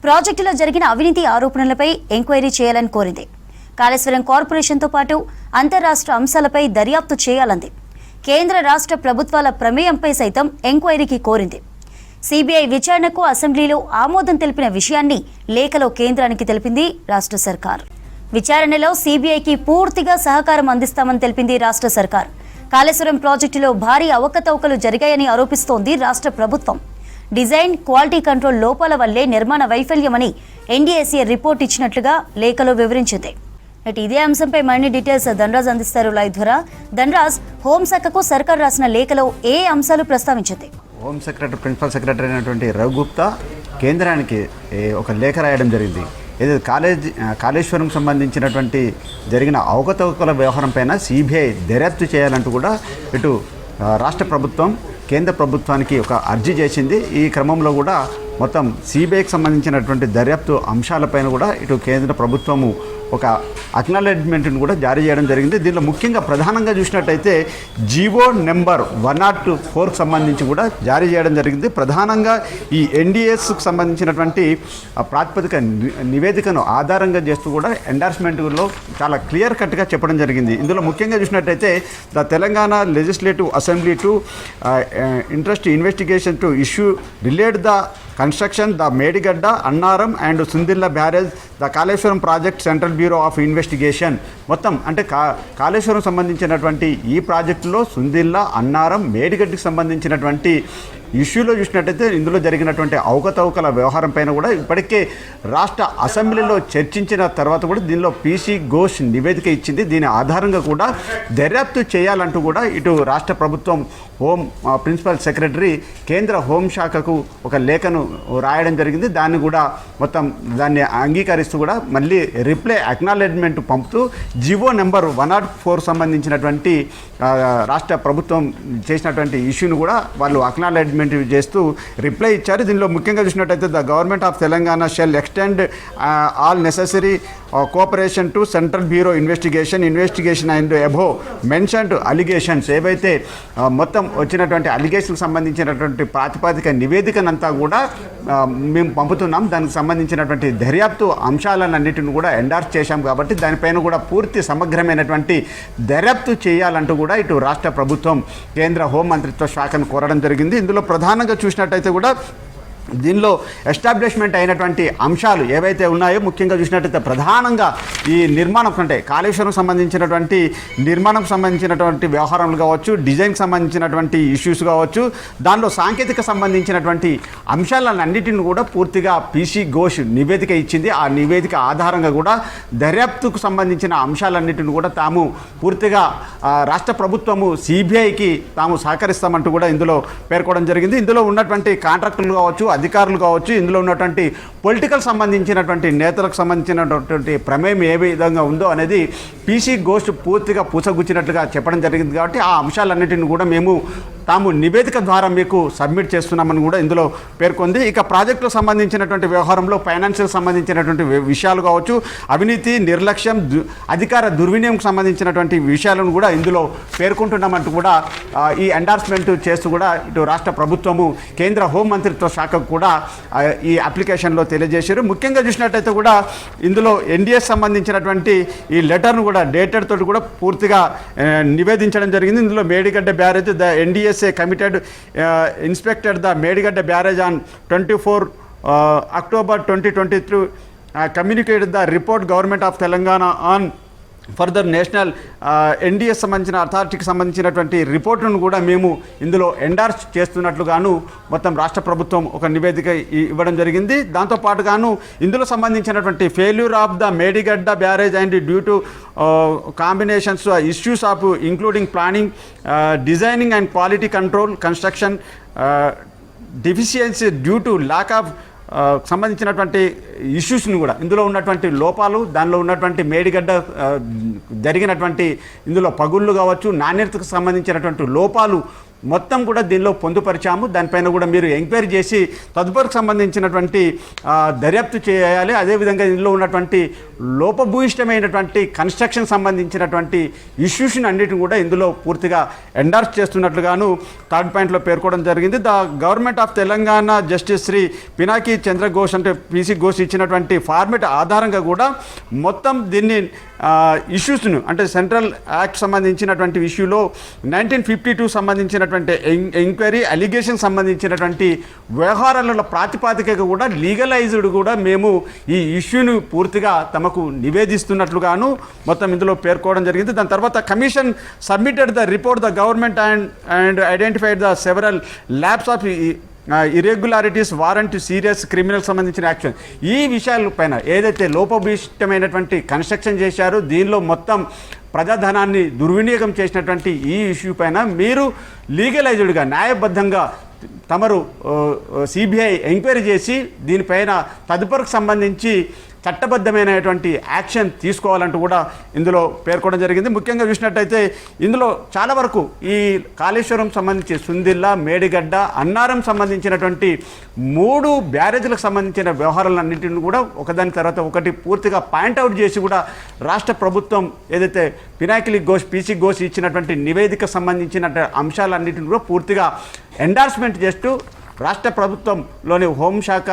ప్రాజెక్టులో జరిగిన అవినీతి ఆరోపణలపై ఎంక్వైరీ చేయాలని కోరింది. కాళేశ్వరం కార్పొరేషన్తో పాటు అంతర్రాష్ట్ర అంశాలపై దర్యాప్తు చేయాలంది. కేంద్ర రాష్ట్ర ప్రభుత్వాల ప్రమేయంపై సైతం ఎంక్వైరీకి కోరింది. సిబిఐ విచారణకు అసెంబ్లీలో ఆమోదం తెలిపిన విషయాన్ని లేఖలో కేంద్రానికి తెలిపింది రాష్ట్ర సర్కార్. విచారణలో సిబిఐకి పూర్తిగా సహకారం అందిస్తామని తెలిపింది రాష్ట్ర సర్కార్. కాళేశ్వరం ప్రాజెక్టులో భారీ అవకతవకలు జరిగాయని ఆరోపిస్తోంది రాష్ట్ర ప్రభుత్వం. డిజైన్, క్వాలిటీ కంట్రోల్ లోపాల వల్లే నిర్మాణ వైఫల్యమని ఎన్డీఏసీ రిపోర్ట్ ఇచ్చినట్లుగా లేఖలో వివరించింది. ఇదే అంశంపై మరిన్ని డీటెయిల్స్ ధనరాజ్ అందిస్తారు లైవ్ ద్వారా. ధనరాజ్, హోంశాఖకు సర్కార్ రాసిన లేఖలో ఏ అంశాలు ప్రస్తావించింది? హోం సెక్రటరీ, ప్రిన్సిపల్ సెక్రటరీ అయినటువంటి రఘు గుప్తా కేంద్రానికి ఒక లేఖ రాయడం జరిగింది. ఏదైతే కాళేశ్వరం సంబంధించినటువంటి జరిగిన అవకతవకల వ్యవహారం పైన సిబిఐ దర్యాప్తు చేయాలంటూ కూడా ఇటు రాష్ట్ర ప్రభుత్వం కేంద్ర ప్రభుత్వానికి ఒక అర్జీ చేసింది. ఈ క్రమంలో కూడా మొత్తం సిబిఐకి సంబంధించినటువంటి దర్యాప్తు అంశాలపైన కూడా ఇటు కేంద్ర ప్రభుత్వము ఒక అక్నాలెడ్జ్మెంట్ను కూడా జారీ చేయడం జరిగింది. దీనిలో ముఖ్యంగా ప్రధానంగా చూసినట్టయితే జీవో నెంబర్ 104కు సంబంధించి కూడా జారీ చేయడం జరిగింది. ప్రధానంగా ఈ ఎన్డీఎస్కు సంబంధించినటువంటి ప్రాతిపదిక నివేదికను ఆధారంగా చేస్తూ కూడా ఎండార్స్మెంట్లో చాలా క్లియర్ కట్గా చెప్పడం జరిగింది. ఇందులో ముఖ్యంగా చూసినట్టయితే the Telangana legislative assembly to interest investigation to issue relate the construction the Medigadda, Annaram and Sundilla barrage the Kaleshwaram project central bureau of investigation. మొత్తం అంటే కాళేశ్వరం సంబంధించినటువంటి ఈ ప్రాజెక్టులో సుందిల్ల, అన్నారం, మేడిగడ్డకి సంబంధించినటువంటి ఇష్యూలో చూసినట్టయితే ఇందులో జరిగినటువంటి అవకతవకల వ్యవహారం పైన కూడా ఇప్పటికే రాష్ట్ర అసెంబ్లీలో చర్చించిన తర్వాత కూడా దీనిలో పీసీ ఘోష్ నివేదిక ఇచ్చింది. దీని ఆధారంగా కూడా దర్యాప్తు చేయాలంటూ కూడా ఇటు రాష్ట్ర ప్రభుత్వం హోం ప్రిన్సిపల్ సెక్రటరీ కేంద్ర హోంశాఖకు ఒక లేఖను రాయడం జరిగింది. దాన్ని కూడా మొత్తం దాన్ని అంగీకరిస్తూ కూడా మళ్ళీ రిప్లై అక్నాలెడ్జ్మెంట్ పంపుతూ జీవో నెంబర్ 104 సంబంధించినటువంటి రాష్ట్ర ప్రభుత్వం చేసినటువంటి ఇష్యూను కూడా వాళ్ళు అక్నాలెడ్జ్మెంట్ చేస్తూ రిప్లై ఇచ్చారు. దీనిలో ముఖ్యంగా చూసినట్టయితే the government of Telangana shall extend all necessary cooperation to central bureau investigation and above mentioned allegations. ఏవైతే మొత్తం వచ్చినటువంటి అలిగేషన్కి సంబంధించినటువంటి ప్రాతిపదిక నివేదికనంతా కూడా మేము పంపుతున్నాం. దానికి సంబంధించినటువంటి దర్యాప్తు అంశాలన్నింటిని కూడా ఎండార్స్ చేశాం కాబట్టి దానిపైన కూడా పూర్తి సమగ్రమైనటువంటి దర్యాప్తు చేయాలంటూ కూడా ఇటు రాష్ట్ర ప్రభుత్వం కేంద్ర హోంమంత్రిత్వ శాఖను కోరడం జరిగింది. ఇందులో ప్రధానంగా చూసినట్టయితే కూడా దీనిలో ఎస్టాబ్లిష్మెంట్ అయినటువంటి అంశాలు ఏవైతే ఉన్నాయో ముఖ్యంగా చూసినట్టయితే ప్రధానంగా ఈ నిర్మాణం అంటే కాళేశ్వరం సంబంధించినటువంటి వ్యవహారాలు కావచ్చు, డిజైన్కి సంబంధించినటువంటి ఇష్యూస్ కావచ్చు, దానిలో సాంకేతిక సంబంధించినటువంటి అంశాలన్నింటిని కూడా పూర్తిగా పీసీ ఘోష్ నివేదిక ఇచ్చింది. ఆ నివేదిక ఆధారంగా కూడా దర్యాప్తుకు సంబంధించిన అంశాలన్నింటిని కూడా తాము పూర్తిగా రాష్ట్ర ప్రభుత్వము సిబిఐకి తాము సహకరిస్తామంటూ కూడా ఇందులో పేర్కోవడం జరిగింది. ఇందులో ఉన్నటువంటి కాంట్రాక్టర్లు కావచ్చు, అధికారులు కావచ్చు, ఇందులో ఉన్నటువంటి పొలిటికల్ సంబంధించినటువంటి నేతలకు సంబంధించినటువంటి ప్రమేయం ఏ విధంగా ఉందో అనేది పీసీ ఘోష్ పూర్తిగా పూసగుచ్చినట్లుగా చెప్పడం జరిగింది. కాబట్టి ఆ అంశాలన్నింటిని కూడా మేము తాము నివేదిక ద్వారా మీకు సబ్మిట్ చేస్తున్నామని కూడా ఇందులో పేర్కొంది. ఇక ప్రాజెక్టులకు సంబంధించినటువంటి వ్యవహారంలో ఫైనాన్షియల్ సంబంధించినటువంటి విషయాలు కావచ్చు, అవినీతి, నిర్లక్ష్యం, అధికార దుర్వినియోగంకు సంబంధించినటువంటి విషయాలను కూడా ఇందులో పేర్కొంటున్నామంటూ కూడా ఈ ఎండార్స్మెంట్ చేస్తూ కూడా ఇటు రాష్ట్ర ప్రభుత్వము కేంద్ర హోంమంత్రిత్వ శాఖకు కూడా ఈ అప్లికేషన్లో తెలియజేశారు. ముఖ్యంగా చూసినట్టయితే కూడా ఇందులో ఎన్డీఎస్ సంబంధించినటువంటి ఈ లెటర్ను కూడా డేటెడ్ తోటి కూడా పూర్తిగా నివేదించడం జరిగింది. ఇందులో Medigadda barrage the NDSA committed inspected the Medigadda barrage on 24 October 2023 communicated the report government of Telangana on further national NDS సంబంధించిన అథారిటీకి సంబంధించినటువంటి రిపోర్టును కూడా మేము ఇందులో ఎండార్స్ చేస్తున్నట్లుగాను మొత్తం రాష్ట్ర ప్రభుత్వం ఒక నివేదిక ఇవ్వడం జరిగింది. దాంతోపాటుగాను ఇందులో సంబంధించినటువంటి failure of the Medigadda barrage and due to combinations issues of including planning, designing and quality control, construction deficiency due to lack of సంబంధించినటువంటి ఇష్యూస్ని కూడా ఇందులో ఉన్నటువంటి లోపాలు, దానిలో ఉన్నటువంటి మేడిగడ్డ జరిగినటువంటి ఇందులో పగుళ్ళు కావచ్చు, నాణ్యతకు సంబంధించినటువంటి లోపాలు మొత్తం కూడా దీనిలో పొందుపరిచాము. దానిపైన కూడా మీరు ఎంక్వైరీ చేసి తదుపరికి సంబంధించినటువంటి దర్యాప్తు చేయాలి. అదేవిధంగా ఇందులో ఉన్నటువంటి లోపభూయిష్టమైనటువంటి కన్స్ట్రక్షన్ సంబంధించినటువంటి ఇష్యూస్ని అన్నిటిని కూడా ఇందులో పూర్తిగా ఎండార్స్ చేస్తున్నట్లుగాను థర్డ్ పాయింట్లో పేర్కోవడం జరిగింది. The government of Telangana justice Shri Pinaki Chandra Ghosh అంటే పీసీ ఘోష్ ఇచ్చినటువంటి ఫార్మెట్ ఆధారంగా కూడా మొత్తం దీన్ని ఇష్యూస్ను అంటే సెంట్రల్ యాక్ట్ సంబంధించినటువంటి ఇష్యూలో 1952 సంబంధించినటువంటి ఎంక్వైరీ అలిగేషన్ సంబంధించినటువంటి వ్యవహారాల ప్రాతిపాదికగా కూడా లీగలైజ్డ్ కూడా మేము ఈ ఇష్యూను పూర్తిగా తమకు నివేదిస్తున్నట్లుగాను మొత్తం ఇందులో పేర్కోవడం జరిగింది. దాని తర్వాత commission submitted the report the government and identified the several lapse of irregularities warrant serious criminal సంబంధించిన యాక్షన్. ఈ విషయాలపైన ఏదైతే లోపభూయిష్టమైనటువంటి కన్స్ట్రక్షన్ చేశారో దీనిలో మొత్తం ప్రజాధనాన్ని దుర్వినియోగం చేసినటువంటి ఈ ఇష్యూ పైన మీరు లీగలైజ్డ్గా న్యాయబద్ధంగా తమరు సిబిఐ ఎంక్వైరీ చేసి దీనిపైన తదుపరికి సంబంధించి చట్టబద్ధమైనటువంటి యాక్షన్ తీసుకోవాలంటూ కూడా ఇందులో పేర్కొనడం జరిగింది. ముఖ్యంగా చూసినట్టయితే ఇందులో చాలా వరకు ఈ కాళేశ్వరం సంబంధించి సుందిల్లా, మేడిగడ్డ, అన్నారం సంబంధించినటువంటి 3 బ్యారేజ్లకు సంబంధించిన వ్యవహారాలన్నింటిని కూడా ఒకదాని తర్వాత ఒకటి పూర్తిగా పాయింట్అవుట్ చేసి కూడా రాష్ట్ర ప్రభుత్వం ఏదైతే పినాకిని ఘోష్ పీసీ ఘోష్ ఇచ్చినటువంటి నివేదిక సంబంధించిన అంశాలన్నింటిని కూడా పూర్తిగా ఎండార్స్మెంట్ చేస్తూ రాష్ట్ర ప్రభుత్వంలోని హోంశాఖ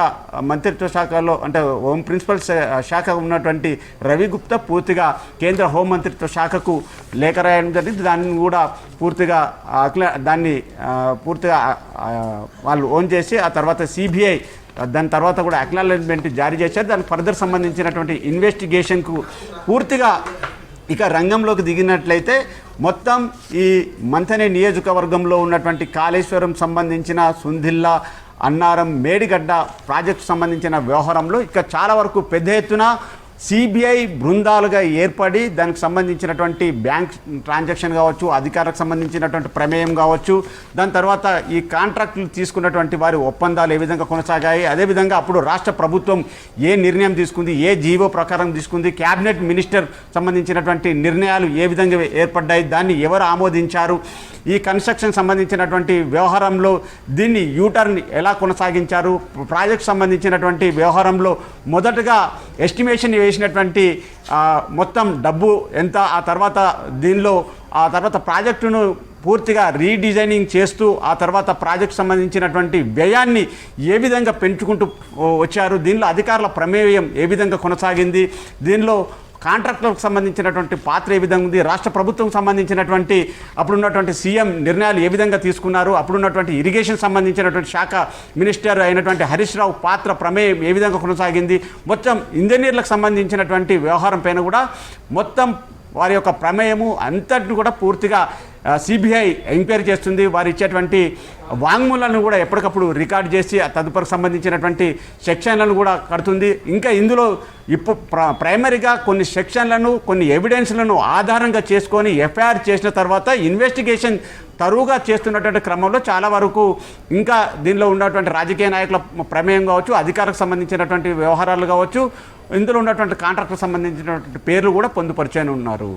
మంత్రిత్వ శాఖలో అంటే హోం ప్రిన్సిపల్ శాఖ ఉన్నటువంటి రవి గుప్తా పూర్తిగా కేంద్ర హోం మంత్రిత్వ శాఖకు లేఖ రాయడం జరిగింది. దాన్ని కూడా పూర్తిగా దాన్ని పూర్తిగా వాళ్ళు ఓన్ చేసి ఆ తర్వాత సిబిఐ దాని తర్వాత కూడా అక్నాలెడ్జ్మెంట్ జారీ చేశారు. దానికి ఫర్దర్ సంబంధించినటువంటి ఇన్వెస్టిగేషన్కు పూర్తిగా ఇక రంగంలోకి దిగినట్లయితే మొత్తం ఈ మంథని నియోజకవర్గంలో ఉన్నటువంటి కాళేశ్వరం సంబంధించిన సుందిల్లా, అన్నారం, మేడిగడ్డ ప్రాజెక్టు సంబంధించిన వ్యవహారంలో ఇక చాలా వరకు పెద్ద ఎత్తున సిబిఐ బృందాలుగా ఏర్పడి దానికి సంబంధించినటువంటి బ్యాంక్ ట్రాన్సాక్షన్ కావచ్చు, అధికారులకు సంబంధించినటువంటి ప్రమేయం కావచ్చు, దాని తర్వాత ఈ కాంట్రాక్టులు తీసుకున్నటువంటి వారి ఒప్పందాలు ఏ విధంగా కొనసాగాయి, అదేవిధంగా అప్పుడు రాష్ట్ర ప్రభుత్వం ఏ నిర్ణయం తీసుకుంది, ఏ జీవో ప్రకారం తీసుకుంది, క్యాబినెట్ మినిస్టర్ సంబంధించినటువంటి నిర్ణయాలు ఏ విధంగా ఏర్పడ్డాయి, దాన్ని ఎవరు ఆమోదించారు, ఈ కన్స్ట్రక్షన్ సంబంధించినటువంటి వ్యవహారంలో దీన్ని యూటర్న్ ఎలా కొనసాగించారు, ప్రాజెక్ట్ సంబంధించినటువంటి వ్యవహారంలో మొదటగా ఎస్టిమేషన్ వేసినటువంటి మొత్తం డబ్బు ఎంత, ఆ తర్వాత ప్రాజెక్టును పూర్తిగా రీడిజైనింగ్ చేస్తూ ఆ తర్వాత ప్రాజెక్ట్ సంబంధించినటువంటి వ్యయాన్ని ఏ విధంగా పెంచుకుంటూ వచ్చారు, దీనిలో అధికారుల ప్రమేయం ఏ విధంగా కొనసాగింది, దీనిలో కాంట్రాక్టర్లకు సంబంధించినటువంటి పాత్ర ఏ విధంగా ఉంది, రాష్ట్ర ప్రభుత్వం సంబంధించినటువంటి అప్పుడున్నటువంటి సీఎం నిర్ణయాలు ఏ విధంగా తీసుకున్నారు, అప్పుడున్నటువంటి ఇరిగేషన్ సంబంధించినటువంటి శాఖ మినిస్టర్ అయినటువంటి హరీష్ రావు పాత్ర ప్రమేయం ఏ విధంగా కొనసాగింది, మొత్తం ఇంజనీర్లకు సంబంధించినటువంటి వ్యవహారం పైన కూడా మొత్తం వారి యొక్క ప్రమేయము అంతటిని కూడా పూర్తిగా సిబిఐ ఎంక్వైరీ చేస్తుంది. వారు ఇచ్చేటువంటి వాంగ్మూలాలను కూడా ఎప్పటికప్పుడు రికార్డ్ చేసి తదుపరికి సంబంధించినటువంటి సెక్షన్లను కూడా కడుతుంది. ఇంకా ఇందులో ప్రైమరీగా కొన్ని సెక్షన్లను, కొన్ని ఎవిడెన్స్లను ఆధారంగా చేసుకొని ఎఫ్ఐఆర్ చేసిన తర్వాత ఇన్వెస్టిగేషన్ తరువుగా చేస్తున్నటువంటి క్రమంలో చాలా వరకు ఇంకా దీనిలో ఉన్నటువంటి రాజకీయ నాయకుల ప్రమేయం కావచ్చు, అధికారులకు సంబంధించినటువంటి వ్యవహారాలు కావచ్చు, ఇందులో ఉన్నటువంటి కాంట్రాక్టులకు సంబంధించినటువంటి పేర్లు కూడా పొందుపరిచని ఉన్నారు.